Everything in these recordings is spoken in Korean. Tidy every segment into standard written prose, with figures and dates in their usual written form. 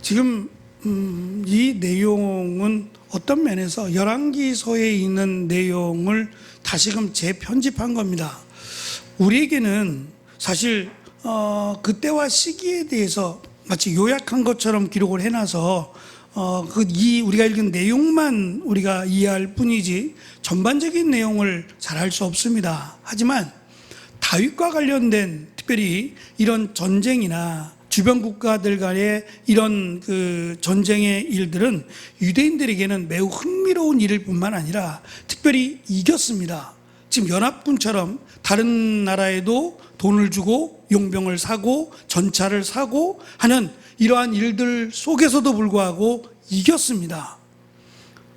지금 이 내용은 어떤 면에서 열왕기서에 있는 내용을 다시금 재편집한 겁니다. 우리에게는 사실 그때와 시기에 대해서 마치 요약한 것처럼 기록을 해놔서 우리가 읽은 내용만 우리가 이해할 뿐이지 전반적인 내용을 잘 알 수 없습니다. 하지만 다윗과 관련된 특별히 이런 전쟁이나 주변 국가들 간의 이런 전쟁의 일들은 유대인들에게는 매우 흥미로운 일일 뿐만 아니라 특별히 이겼습니다. 지금 연합군처럼 다른 나라에도 돈을 주고 용병을 사고 전차를 사고 하는 이러한 일들 속에서도 불구하고 이겼습니다.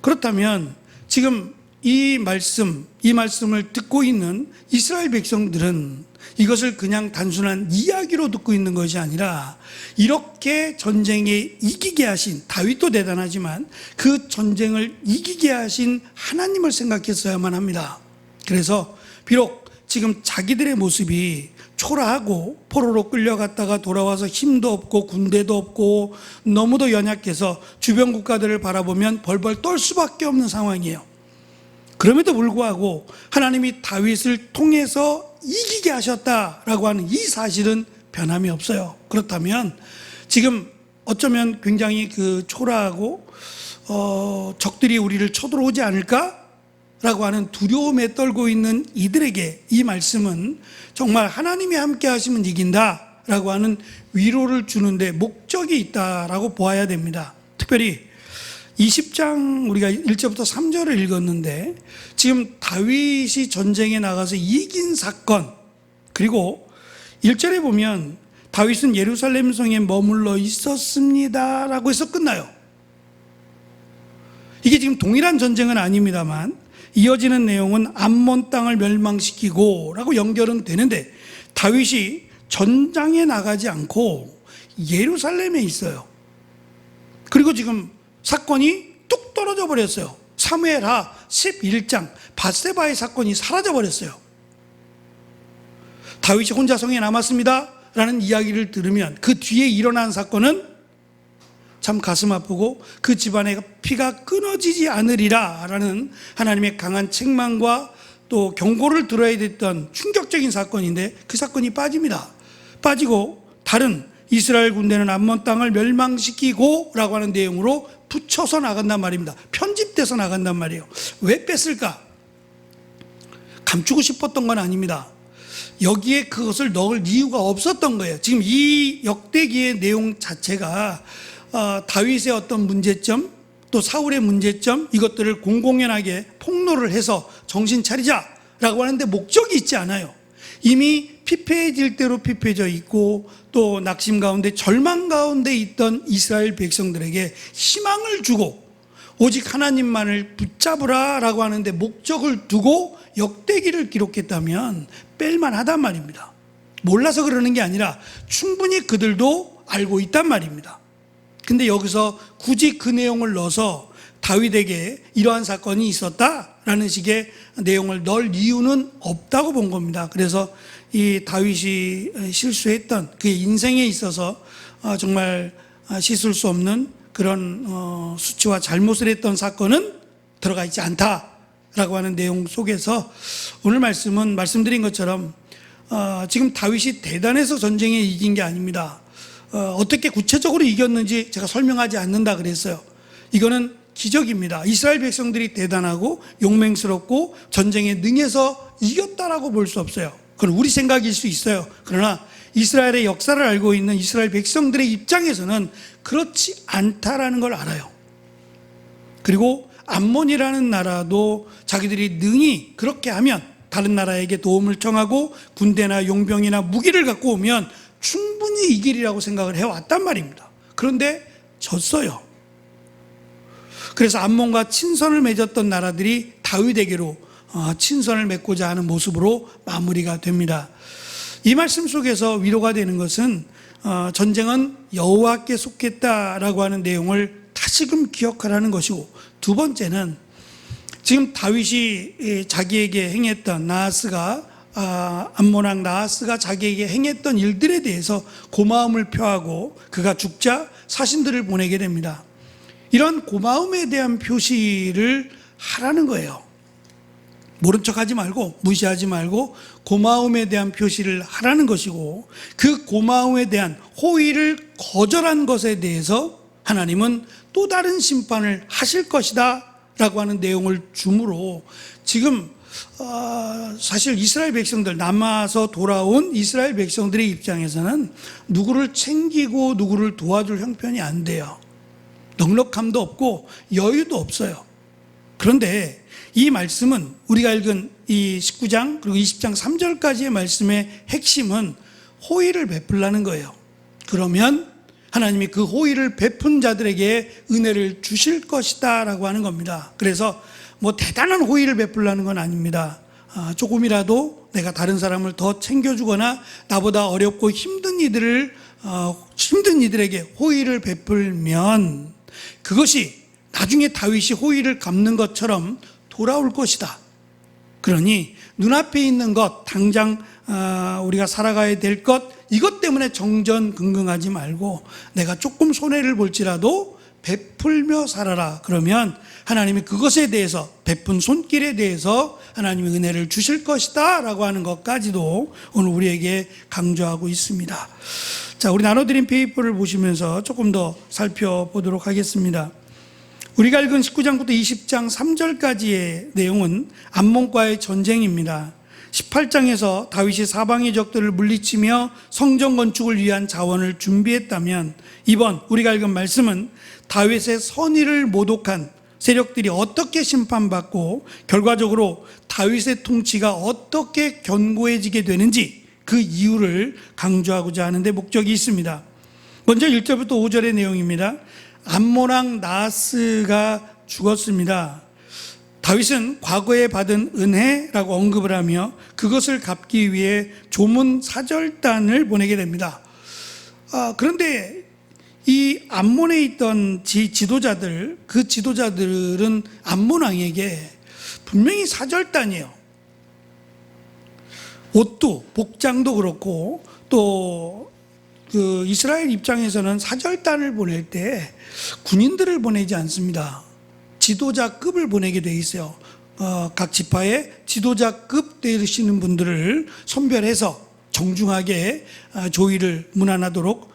그렇다면 지금 이 말씀을 듣고 있는 이스라엘 백성들은 이것을 그냥 단순한 이야기로 듣고 있는 것이 아니라 이렇게 전쟁에 이기게 하신, 다윗도 대단하지만 그 전쟁을 이기게 하신 하나님을 생각했어야만 합니다. 그래서 비록 지금 자기들의 모습이 초라하고 포로로 끌려갔다가 돌아와서 힘도 없고 군대도 없고 너무도 연약해서 주변 국가들을 바라보면 벌벌 떨 수밖에 없는 상황이에요. 그럼에도 불구하고 하나님이 다윗을 통해서 이기게 하셨다라고 하는 이 사실은 변함이 없어요. 그렇다면 지금 어쩌면 굉장히 초라하고 적들이 우리를 쳐들어오지 않을까라고 하는 두려움에 떨고 있는 이들에게 이 말씀은 정말 하나님이 함께 하시면 이긴다라고 하는 위로를 주는데 목적이 있다라고 보아야 됩니다. 특별히 20장 우리가 1절부터 3절을 읽었는데 지금 다윗이 전쟁에 나가서 이긴 사건, 그리고 1절에 보면 다윗은 예루살렘 성에 머물러 있었습니다 라고 해서 끝나요. 이게 지금 동일한 전쟁은 아닙니다만 이어지는 내용은 암몬 땅을 멸망시키고 라고 연결은 되는데 다윗이 전장에 나가지 않고 예루살렘에 있어요. 그리고 지금 사건이 뚝 떨어져 버렸어요. 사무엘하 11장 밧세바의 사건이 사라져 버렸어요. 다윗이 혼자 성에 남았습니다 라는 이야기를 들으면 그 뒤에 일어난 사건은 참 가슴 아프고 그 집안의 피가 끊어지지 않으리라 라는 하나님의 강한 책망과 또 경고를 들어야 됐던 충격적인 사건인데 그 사건이 빠집니다. 빠지고 다른 이스라엘 군대는 암몬 땅을 멸망시키고 라고 하는 내용으로 붙여서 나간단 말입니다. 편집돼서 나간단 말이에요. 왜 뺐을까? 감추고 싶었던 건 아닙니다. 여기에 그것을 넣을 이유가 없었던 거예요. 지금 이 역대기의 내용 자체가 다윗의 어떤 문제점 또 사울의 문제점 이것들을 공공연하게 폭로를 해서 정신 차리자라고 하는데 목적이 있지 않아요. 이미 피폐해질 대로 피폐해져 있고 또 낙심 가운데 절망 가운데 있던 이스라엘 백성들에게 희망을 주고 오직 하나님만을 붙잡으라 라고 하는데 목적을 두고 역대기를 기록했다면 뺄만하단 말입니다. 몰라서 그러는 게 아니라 충분히 그들도 알고 있단 말입니다. 근데 여기서 굳이 그 내용을 넣어서 다윗에게 이러한 사건이 있었다라는 식의 내용을 넣을 이유는 없다고 본 겁니다. 그래서 이 다윗이 실수했던 그의 인생에 있어서 정말 씻을 수 없는 그런 수치와 잘못을 했던 사건은 들어가 있지 않다라고 하는 내용 속에서 오늘 말씀은 말씀드린 것처럼 지금 다윗이 대단해서 전쟁에 이긴 게 아닙니다. 어떻게 구체적으로 이겼는지 제가 설명하지 않는다 그랬어요. 이거는 기적입니다. 이스라엘 백성들이 대단하고 용맹스럽고 전쟁에 능해서 이겼다라고 볼 수 없어요. 그건 우리 생각일 수 있어요. 그러나 이스라엘의 역사를 알고 있는 이스라엘 백성들의 입장에서는 그렇지 않다라는 걸 알아요. 그리고 암몬이라는 나라도 자기들이 능히 그렇게 하면 다른 나라에게 도움을 청하고 군대나 용병이나 무기를 갖고 오면 충분히 이기리라고 생각을 해왔단 말입니다. 그런데 졌어요. 그래서 암몬과 친선을 맺었던 나라들이 다윗에게로 친선을 맺고자 하는 모습으로 마무리가 됩니다. 이 말씀 속에서 위로가 되는 것은 전쟁은 여호와께 속했다라고 하는 내용을 다시금 기억하라는 것이고, 두 번째는 지금 다윗이 자기에게 행했던 나하스가 암몬 왕 나하스가 자기에게 행했던 일들에 대해서 고마움을 표하고 그가 죽자 사신들을 보내게 됩니다. 이런 고마움에 대한 표시를 하라는 거예요. 모른 척하지 말고, 무시하지 말고 고마움에 대한 표시를 하라는 것이고, 그 고마움에 대한 호의를 거절한 것에 대해서 하나님은 또 다른 심판을 하실 것이다 라고 하는 내용을 주므로, 지금 사실 이스라엘 백성들, 남아서 돌아온 이스라엘 백성들의 입장에서는 누구를 챙기고 누구를 도와줄 형편이 안 돼요. 넉넉함도 없고 여유도 없어요. 그런데 이 말씀은, 우리가 읽은 이 19장 그리고 20장 3절까지의 말씀의 핵심은 호의를 베풀라는 거예요. 그러면 하나님이 그 호의를 베푼 자들에게 은혜를 주실 것이다 라고 하는 겁니다. 그래서 뭐 대단한 호의를 베풀라는 건 아닙니다. 조금이라도 내가 다른 사람을 더 챙겨주거나 나보다 어렵고 힘든 이들에게 호의를 베풀면 그것이 나중에 다윗이 호의를 갚는 것처럼 돌아올 것이다. 그러니 눈앞에 있는 것, 당장 우리가 살아가야 될 것, 이것 때문에 정전긍긍하지 말고 내가 조금 손해를 볼지라도 베풀며 살아라. 그러면 하나님이 그것에 대해서, 베푼 손길에 대해서 하나님이 은혜를 주실 것이다 라고 하는 것까지도 오늘 우리에게 강조하고 있습니다. 자, 우리 나눠드린 페이퍼를 보시면서 조금 더 살펴보도록 하겠습니다. 우리가 읽은 19장부터 20장 3절까지의 내용은 암몬과의 전쟁입니다. 18장에서 다윗이 사방의 적들을 물리치며 성전 건축을 위한 자원을 준비했다면, 이번 우리가 읽은 말씀은 다윗의 선의를 모독한 세력들이 어떻게 심판받고 결과적으로 다윗의 통치가 어떻게 견고해지게 되는지 그 이유를 강조하고자 하는데 목적이 있습니다. 먼저 1절부터 5절의 내용입니다. 암몬 왕 나하스가 죽었습니다. 다윗은 과거에 받은 은혜라고 언급을 하며 그것을 갚기 위해 조문 사절단을 보내게 됩니다. 그런데 이 암몬에 있던 지도자들, 그 지도자들은 암몬 왕에게 분명히 사절단이에요. 옷도, 복장도 그렇고, 또 그 이스라엘 입장에서는 사절단을 보낼 때 군인들을 보내지 않습니다. 지도자급을 보내게 돼 있어요. 각 지파의 지도자급 되시는 분들을 선별해서 정중하게 조의를 문안하도록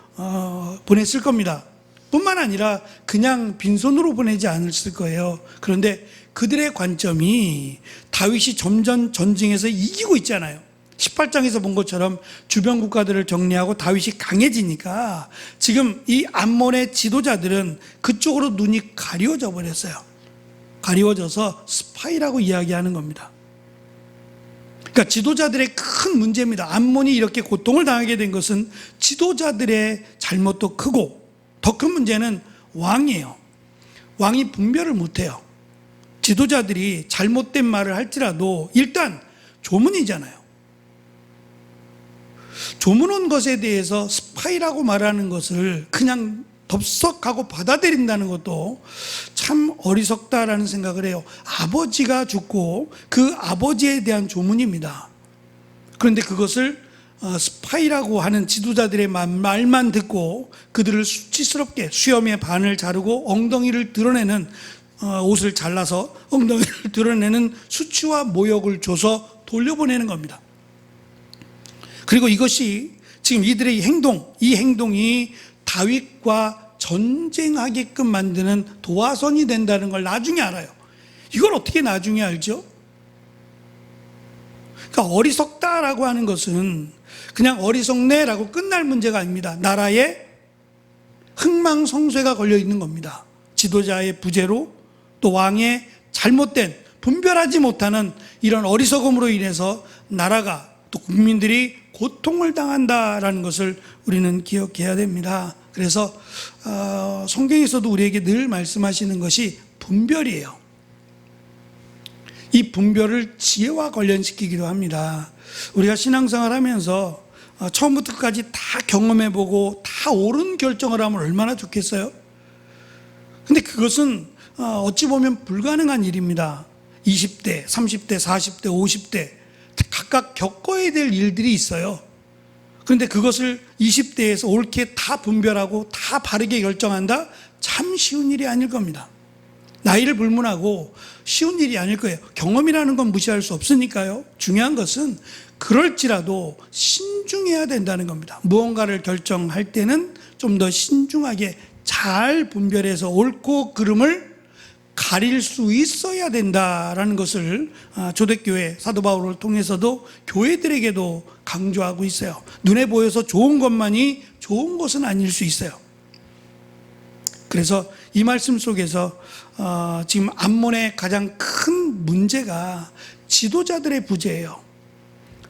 보냈을 겁니다. 뿐만 아니라 그냥 빈손으로 보내지 않았을 거예요. 그런데 그들의 관점이 다윗이 점점 전쟁에서 이기고 있잖아요. 18장에서 본 것처럼 주변 국가들을 정리하고 다윗이 강해지니까 지금 이 암몬의 지도자들은 그쪽으로 눈이 가리워져 버렸어요. 가리워져서 스파이라고 이야기하는 겁니다. 그러니까 지도자들의 큰 문제입니다. 암몬이 이렇게 고통을 당하게 된 것은 지도자들의 잘못도 크고, 더 큰 문제는 왕이에요. 왕이 분별을 못해요. 지도자들이 잘못된 말을 할지라도 일단 조문이잖아요. 조문 온 것에 대해서 스파이라고 말하는 것을 그냥 덥석하고 받아들인다는 것도 참 어리석다라는 생각을 해요. 아버지가 죽고 그 아버지에 대한 조문입니다. 그런데 그것을 스파이라고 하는 지도자들의 말만 듣고 그들을 수치스럽게 수염의 반을 자르고 엉덩이를 드러내는, 옷을 잘라서 엉덩이를 드러내는 수치와 모욕을 줘서 돌려보내는 겁니다. 그리고 이것이 지금 이들의 이 행동이 다윗과 전쟁하게끔 만드는 도화선이 된다는 걸 나중에 알아요. 이걸 어떻게 나중에 알죠? 그러니까 어리석다라고 하는 것은 그냥 어리석네라고 끝날 문제가 아닙니다. 나라에 흥망성쇠가 걸려 있는 겁니다. 지도자의 부재로, 또 왕의 잘못된, 분별하지 못하는 이런 어리석음으로 인해서 나라가, 또 국민들이 고통을 당한다라는 것을 우리는 기억해야 됩니다. 그래서 성경에서도 우리에게 늘 말씀하시는 것이 분별이에요. 이 분별을 지혜와 관련시키기도 합니다. 우리가 신앙생활 하면서 처음부터 끝까지 다 경험해보고 다 옳은 결정을 하면 얼마나 좋겠어요? 근데 그것은 어찌 보면 불가능한 일입니다. 20대, 30대, 40대, 50대 각각 겪어야 될 일들이 있어요. 그런데 그것을 20대에서 옳게 다 분별하고 다 바르게 결정한다? 참 쉬운 일이 아닐 겁니다. 나이를 불문하고 쉬운 일이 아닐 거예요. 경험이라는 건 무시할 수 없으니까요. 중요한 것은 그럴지라도 신중해야 된다는 겁니다. 무언가를 결정할 때는 좀 더 신중하게 잘 분별해서 옳고 그름을 가릴 수 있어야 된다라는 것을 초대교회 사도 바울을 통해서도 교회들에게도 강조하고 있어요. 눈에 보여서 좋은 것만이 좋은 것은 아닐 수 있어요. 그래서 이 말씀 속에서 지금 암몬의 가장 큰 문제가 지도자들의 부재예요.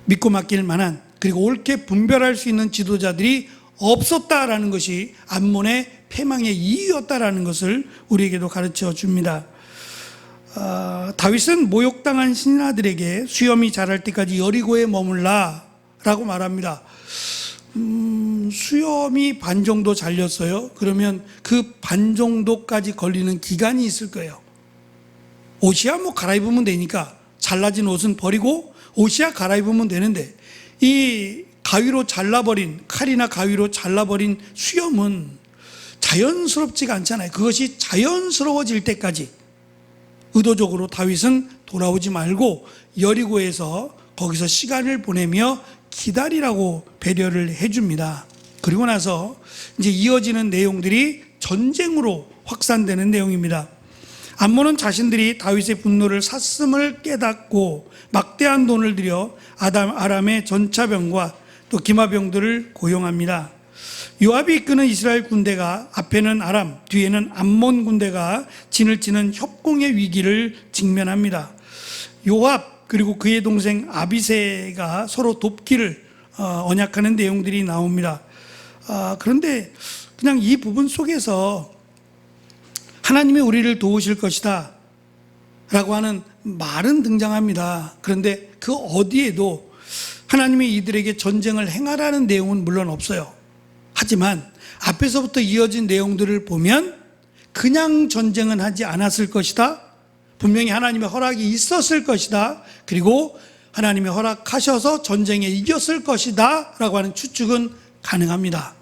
믿고 맡길 만한, 그리고 옳게 분별할 수 있는 지도자들이 없었다라는 것이 암몬의 패망의 이유였다라는 것을 우리에게도 가르쳐 줍니다. 다윗은 모욕당한 신하들에게 수염이 자랄 때까지 여리고에 머물라 라고 말합니다. 수염이 반 정도 잘렸어요. 그러면 그 반 정도까지 걸리는 기간이 있을 거예요. 옷이야 뭐 갈아입으면 되니까 잘라진 옷은 버리고 옷이야 갈아입으면 되는데, 이 가위로 잘라버린, 칼이나 가위로 잘라버린 수염은 자연스럽지가 않잖아요. 그것이 자연스러워질 때까지 의도적으로 다윗은 돌아오지 말고 여리고에서 거기서 시간을 보내며 기다리라고 배려를 해줍니다. 그리고 나서 이제 이어지는 내용들이 전쟁으로 확산되는 내용입니다. 암몬은 자신들이 다윗의 분노를 샀음을 깨닫고 막대한 돈을 들여 아람의 전차병과 또 기마병들을 고용합니다. 요압이 이끄는 이스라엘 군대가 앞에는 아람, 뒤에는 암몬 군대가 진을 치는 협공의 위기를 직면합니다. 요압 그리고 그의 동생 아비새가 서로 돕기를 언약하는 내용들이 나옵니다. 그런데 그냥 이 부분 속에서 하나님이 우리를 도우실 것이다 라고 하는 말은 등장합니다. 그런데 그 어디에도 하나님이 이들에게 전쟁을 행하라는 내용은 물론 없어요. 하지만 앞에서부터 이어진 내용들을 보면 그냥 전쟁은 하지 않았을 것이다. 분명히 하나님의 허락이 있었을 것이다. 그리고 하나님의 허락하셔서 전쟁에 이겼을 것이다 라고 하는 추측은 가능합니다.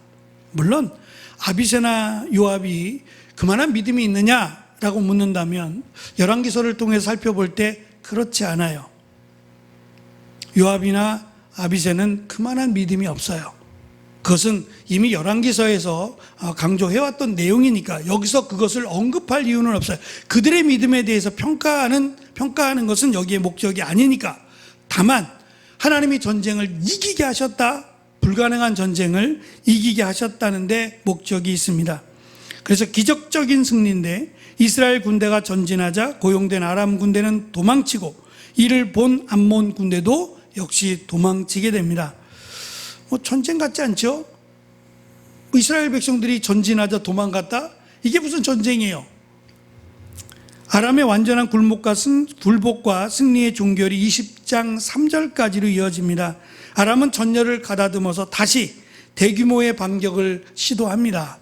물론 아비새나 요압이 그만한 믿음이 있느냐라고 묻는다면 열왕기서를 통해 살펴볼 때 그렇지 않아요. 요압이나 아비새는 그만한 믿음이 없어요. 그것은 이미 열왕기서에서 강조해왔던 내용이니까 여기서 그것을 언급할 이유는 없어요. 그들의 믿음에 대해서 평가하는 것은 여기에 목적이 아니니까. 다만 하나님이 전쟁을 이기게 하셨다, 불가능한 전쟁을 이기게 하셨다는데 목적이 있습니다. 그래서 기적적인 승리인데 이스라엘 군대가 전진하자 고용된 아람 군대는 도망치고 이를 본 암몬 군대도 역시 도망치게 됩니다. 전쟁 같지 않죠? 이스라엘 백성들이 전진하자 도망갔다? 이게 무슨 전쟁이에요? 아람의 완전한 굴복과 승리의 종결이 20장 3절까지로 이어집니다. 아람은 전열을 가다듬어서 다시 대규모의 반격을 시도합니다.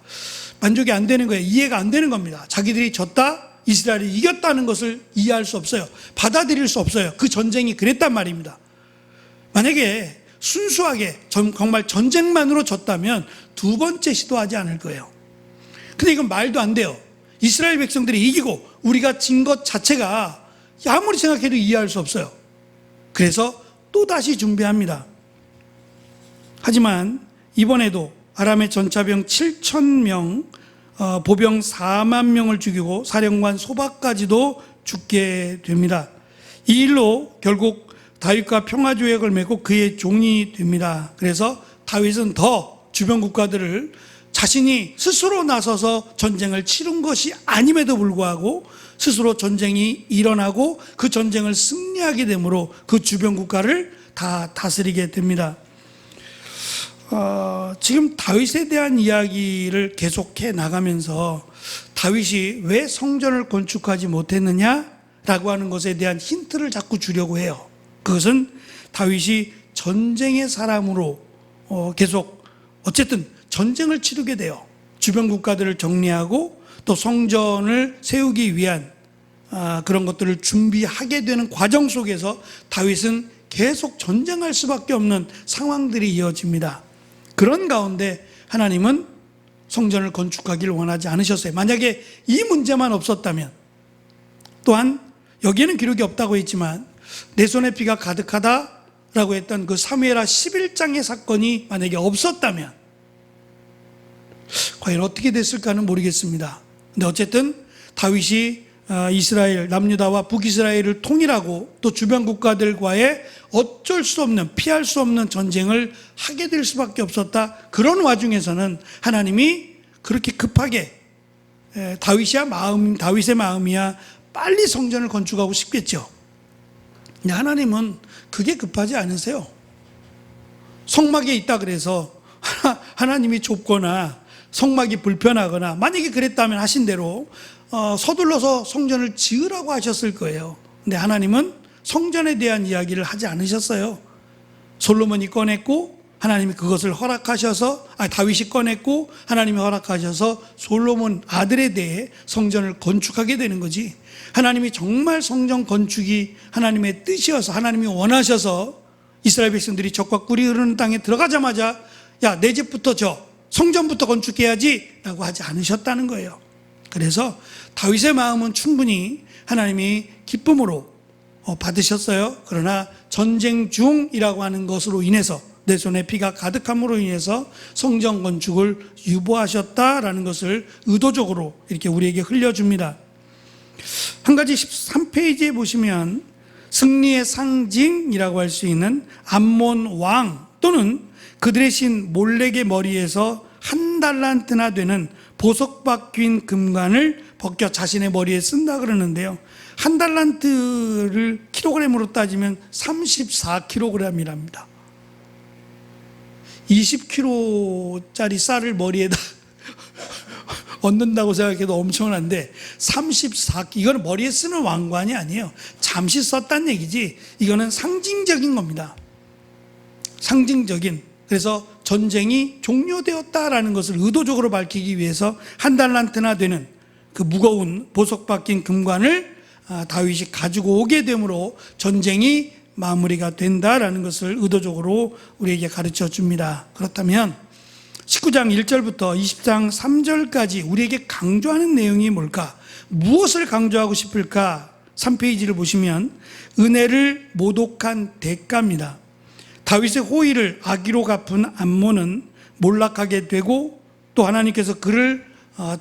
만족이 안 되는 거예요. 이해가 안 되는 겁니다. 자기들이 졌다, 이스라엘이 이겼다는 것을 이해할 수 없어요. 받아들일 수 없어요. 그 전쟁이 그랬단 말입니다. 만약에 순수하게 정말 전쟁만으로 졌다면 두 번째 시도하지 않을 거예요. 근데 이건 말도 안 돼요. 이스라엘 백성들이 이기고 우리가 진 것 자체가 아무리 생각해도 이해할 수 없어요. 그래서 또다시 준비합니다. 하지만 이번에도 아람의 전차병 7,000명, 보병 4만 명을 죽이고 사령관 소박까지도 죽게 됩니다. 이 일로 결국 다윗과 평화조약을 맺고 그의 종이 됩니다. 그래서 다윗은 더 주변 국가들을 자신이 스스로 나서서 전쟁을 치른 것이 아님에도 불구하고 스스로 전쟁이 일어나고 그 전쟁을 승리하게 되므로 그 주변 국가를 다 다스리게 됩니다. 지금 다윗에 대한 이야기를 계속해 나가면서 다윗이 왜 성전을 건축하지 못했느냐라고 하는 것에 대한 힌트를 자꾸 주려고 해요. 그것은 다윗이 전쟁의 사람으로 계속 어쨌든 전쟁을 치르게 돼요. 주변 국가들을 정리하고 또 성전을 세우기 위한 그런 것들을 준비하게 되는 과정 속에서 다윗은 계속 전쟁할 수밖에 없는 상황들이 이어집니다. 그런 가운데 하나님은 성전을 건축하기를 원하지 않으셨어요. 만약에 이 문제만 없었다면, 또한 여기에는 기록이 없다고 했지만 내 손에 피가 가득하다라고 했던 그 사무엘하 11장의 사건이 만약에 없었다면 과연 어떻게 됐을까는 모르겠습니다. 근데 어쨌든 다윗이 이스라엘, 남유다와 북이스라엘을 통일하고 또 주변 국가들과의 어쩔 수 없는, 피할 수 없는 전쟁을 하게 될 수밖에 없었다. 그런 와중에서는 하나님이 그렇게 급하게, 다윗의 마음이야 빨리 성전을 건축하고 싶겠죠. 근데 하나님은 그게 급하지 않으세요. 성막에 있다 그래서 하나님이 좁거나 성막이 불편하거나, 만약에 그랬다면 하신 대로 서둘러서 성전을 지으라고 하셨을 거예요. 근데 하나님은 성전에 대한 이야기를 하지 않으셨어요. 솔로몬이 꺼냈고 하나님이 그것을 허락하셔서, 다윗이 꺼냈고 하나님이 허락하셔서 솔로몬 아들에 대해 성전을 건축하게 되는 거지. 하나님이 정말 성전 건축이 하나님의 뜻이어서, 하나님이 원하셔서 이스라엘 백성들이 적과 꿀이 흐르는 땅에 들어가자마자 야, 내 집부터 성전부터 건축해야지 라고 하지 않으셨다는 거예요. 그래서 다윗의 마음은 충분히 하나님이 기쁨으로 받으셨어요. 그러나 전쟁 중이라고 하는 것으로 인해서, 내 손에 피가 가득함으로 인해서 성전 건축을 유보하셨다라는 것을 의도적으로 이렇게 우리에게 흘려줍니다. 한 가지 13페이지에 보시면 승리의 상징이라고 할 수 있는 암몬 왕 또는 그들의 신 몰렉의 머리에서 1달란트나 되는 보석 박힌 금관을 벗겨 자신의 머리에 쓴다 그러는데요. 1달란트를 킬로그램으로 따지면 34kg이랍니다. 20kg짜리 쌀을 머리에다 얻는다고 생각해도 엄청난데, 이거는 머리에 쓰는 왕관이 아니에요. 잠시 썼단 얘기지, 이거는 상징적인 겁니다. 상징적인. 그래서 전쟁이 종료되었다라는 것을 의도적으로 밝히기 위해서 1달란트나 되는 그 무거운 보석 박힌 금관을 다윗이 가지고 오게 되므로 전쟁이 마무리가 된다라는 것을 의도적으로 우리에게 가르쳐 줍니다. 그렇다면 19장 1절부터 20장 3절까지 우리에게 강조하는 내용이 뭘까? 무엇을 강조하고 싶을까? 3페이지를 보시면 은혜를 모독한 대가입니다. 다윗의 호의를 악의로 갚은 암몬은 몰락하게 되고 또 하나님께서 그를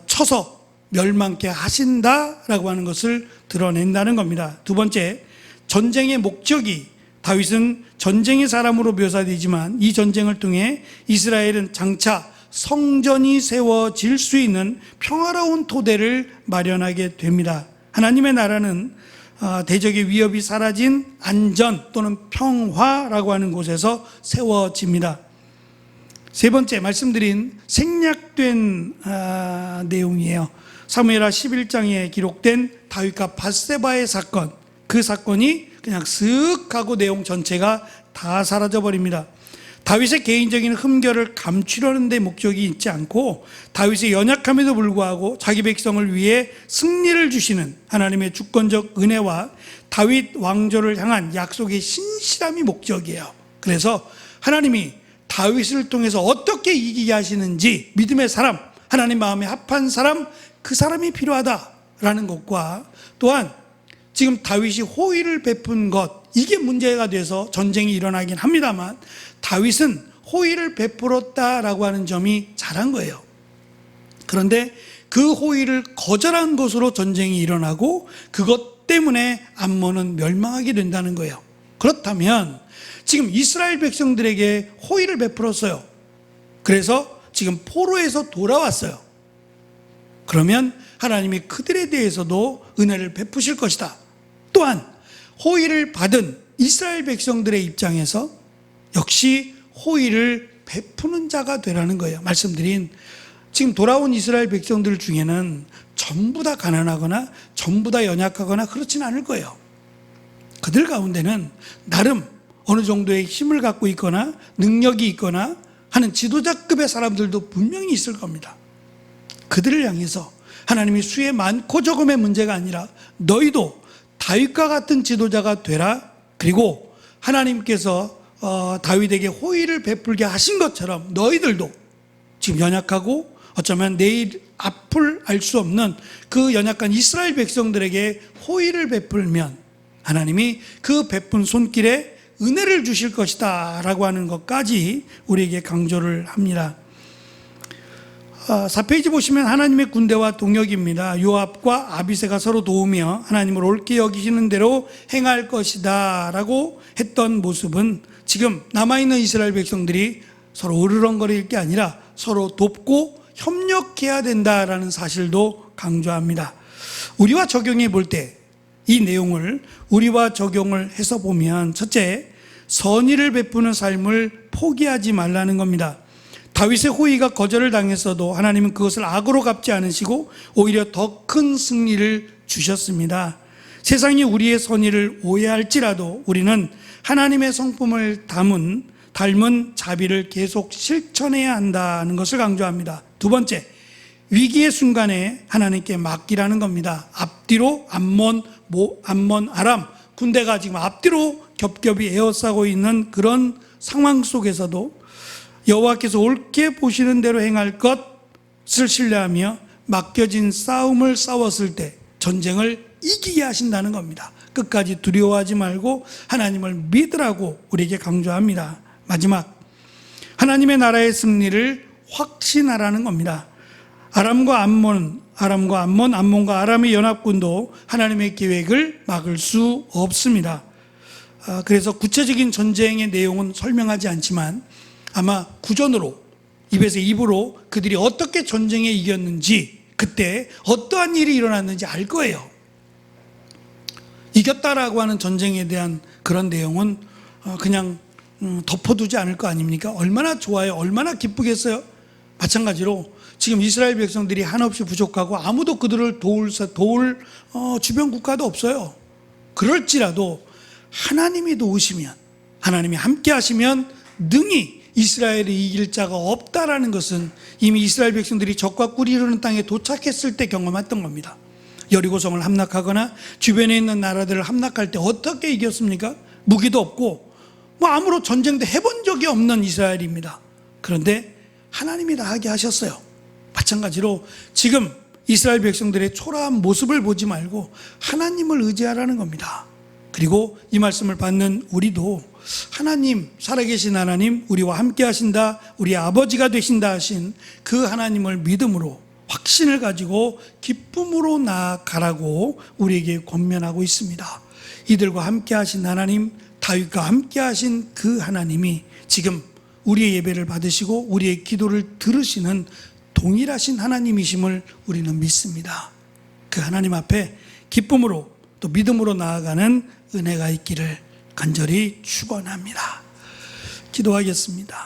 쳐서 멸망케 하신다라고 하는 것을 드러낸다는 겁니다. 두 번째, 전쟁의 목적이, 다윗은 전쟁의 사람으로 묘사되지만 이 전쟁을 통해 이스라엘은 장차 성전이 세워질 수 있는 평화로운 토대를 마련하게 됩니다. 하나님의 나라는 대적의 위협이 사라진 안전 또는 평화라고 하는 곳에서 세워집니다. 세 번째, 말씀드린 생략된 내용이에요. 사무엘하 11장에 기록된 다윗과 밧세바의 사건, 그 사건이 그냥 쓱 하고 내용 전체가 다 사라져버립니다. 다윗의 개인적인 흠결을 감추려는 데 목적이 있지 않고 다윗의 연약함에도 불구하고 자기 백성을 위해 승리를 주시는 하나님의 주권적 은혜와 다윗 왕조를 향한 약속의 신실함이 목적이에요. 그래서 하나님이 다윗을 통해서 어떻게 이기게 하시는지, 믿음의 사람, 하나님 마음에 합한 사람, 그 사람이 필요하다라는 것과, 또한 지금 다윗이 호의를 베푼 것, 이게 문제가 돼서 전쟁이 일어나긴 합니다만 다윗은 호의를 베풀었다라고 하는 점이 잘한 거예요. 그런데 그 호의를 거절한 것으로 전쟁이 일어나고 그것 때문에 암몬은 멸망하게 된다는 거예요. 그렇다면 지금 이스라엘 백성들에게 호의를 베풀었어요. 그래서 지금 포로에서 돌아왔어요. 그러면 하나님이 그들에 대해서도 은혜를 베푸실 것이다. 또한 호의를 받은 이스라엘 백성들의 입장에서 역시 호의를 베푸는 자가 되라는 거예요. 말씀드린 지금 돌아온 이스라엘 백성들 중에는 전부 다 가난하거나 전부 다 연약하거나 그렇진 않을 거예요. 그들 가운데는 나름 어느 정도의 힘을 갖고 있거나 능력이 있거나 하는 지도자급의 사람들도 분명히 있을 겁니다. 그들을 향해서 하나님이 수의 많고 적음의 문제가 아니라 너희도 다윗과 같은 지도자가 되라. 그리고 하나님께서 다윗에게 호의를 베풀게 하신 것처럼 너희들도 지금 연약하고 어쩌면 내일 앞을 알 수 없는 그 연약한 이스라엘 백성들에게 호의를 베풀면 하나님이 그 베푼 손길에 은혜를 주실 것이다 라고 하는 것까지 우리에게 강조를 합니다. 4페이지 보시면 하나님의 군대와 동역입니다. 요압과 아비새가 서로 도우며 하나님을 옳게 여기시는 대로 행할 것이다 라고 했던 모습은 지금 남아있는 이스라엘 백성들이 서로 으르렁거릴 게 아니라 서로 돕고 협력해야 된다라는 사실도 강조합니다. 우리와 적용해 볼 때 이 내용을 우리와 적용을 해서 보면 첫째, 선의를 베푸는 삶을 포기하지 말라는 겁니다. 다윗의 호의가 거절을 당했어도 하나님은 그것을 악으로 갚지 않으시고 오히려 더 큰 승리를 주셨습니다. 세상이 우리의 선의를 오해할지라도 우리는 하나님의 성품을 닮은 자비를 계속 실천해야 한다는 것을 강조합니다. 두 번째, 위기의 순간에 하나님께 맡기라는 겁니다. 앞뒤로 암몬, 아람 군대가 지금 앞뒤로 겹겹이 에워싸고 있는 그런 상황 속에서도 여호와께서 옳게 보시는 대로 행할 것을 신뢰하며 맡겨진 싸움을 싸웠을 때 전쟁을 이기게 하신다는 겁니다. 끝까지 두려워하지 말고 하나님을 믿으라고 우리에게 강조합니다. 마지막, 하나님의 나라의 승리를 확신하라는 겁니다. 아람과 암몬, 암몬과 아람의 연합군도 하나님의 계획을 막을 수 없습니다. 그래서 구체적인 전쟁의 내용은 설명하지 않지만 아마 구전으로, 입에서 입으로 그들이 어떻게 전쟁에 이겼는지, 그때 어떠한 일이 일어났는지 알 거예요. 이겼다라고 하는 전쟁에 대한 그런 내용은 그냥 덮어두지 않을 거 아닙니까? 얼마나 좋아요, 얼마나 기쁘겠어요. 마찬가지로 지금 이스라엘 백성들이 한없이 부족하고 아무도 그들을 도울 주변 국가도 없어요. 그럴지라도 하나님이 도우시면, 하나님이 함께 하시면 능히 이스라엘이 이길 자가 없다라는 것은 이미 이스라엘 백성들이 적과 꿀이 흐르는 땅에 도착했을 때 경험했던 겁니다. 여리고성을 함락하거나 주변에 있는 나라들을 함락할 때 어떻게 이겼습니까? 무기도 없고 아무런 전쟁도 해본 적이 없는 이스라엘입니다. 그런데 하나님이 다 하게 하셨어요. 마찬가지로 지금 이스라엘 백성들의 초라한 모습을 보지 말고 하나님을 의지하라는 겁니다. 그리고 이 말씀을 받는 우리도 하나님, 살아계신 하나님, 우리와 함께 하신다, 우리의 아버지가 되신다 하신 그 하나님을 믿음으로 확신을 가지고 기쁨으로 나아가라고 우리에게 권면하고 있습니다. 이들과 함께 하신 하나님, 다윗과 함께 하신 그 하나님이 지금 우리의 예배를 받으시고 우리의 기도를 들으시는 동일하신 하나님이심을 우리는 믿습니다. 그 하나님 앞에 기쁨으로 또 믿음으로 나아가는 은혜가 있기를 간절히 축원합니다. 기도하겠습니다.